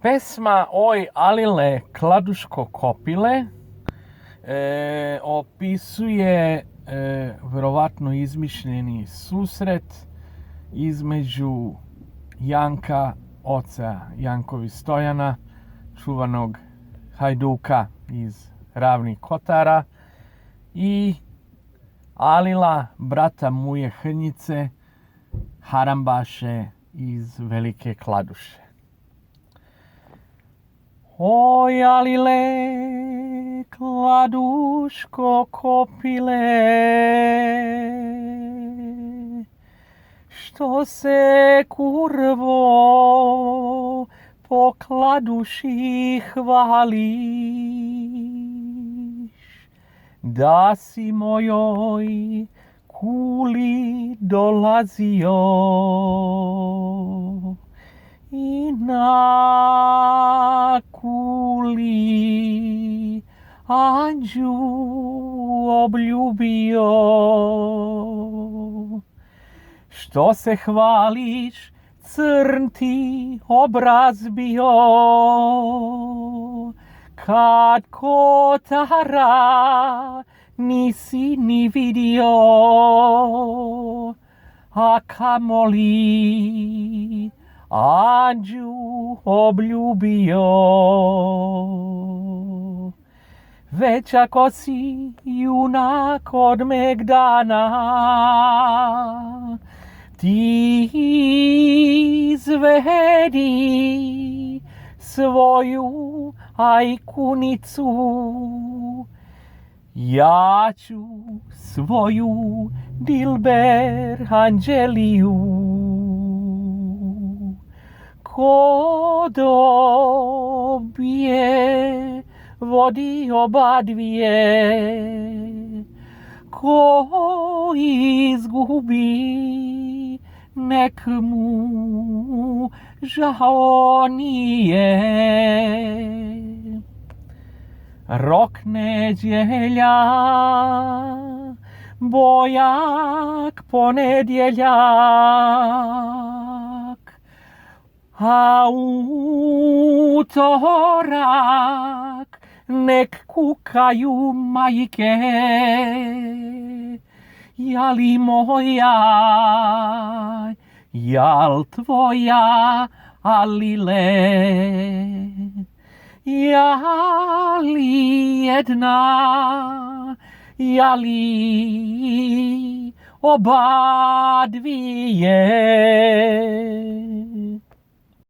Pesma Oj Alile Kladuško Kopile opisuje vjerovatno izmišljeni susret između Janka, oca Jankovi Stojana, čuvanog hajduka iz Ravnih Kotara, i Alila, brata Muje Hrnjice, harambaše iz Velike Kladuše. Oj, Alile, Kladuško kopile, što se kurvo po Kladuši hvališ, da si mojoj kuli dolazio i na kuli Anđu obljubio. Što se hvališ, crn ti obraz bio, kad Kotara nisi ni vidio, a kamoli Anđu obljubio. Već ako si junak od megdana, ti izvedi svoju ajkunicu, ja ću svoju Dilber Anđeliju. Ko dobije, vodi oba dvije, ko izgubi, nek mu žao nije. Rok nedjelja, Bojak ponedjeljak, a utorak nek kukaju majke. Jali moja, jal tvoja Alile, jali jedna, jali oba dvije.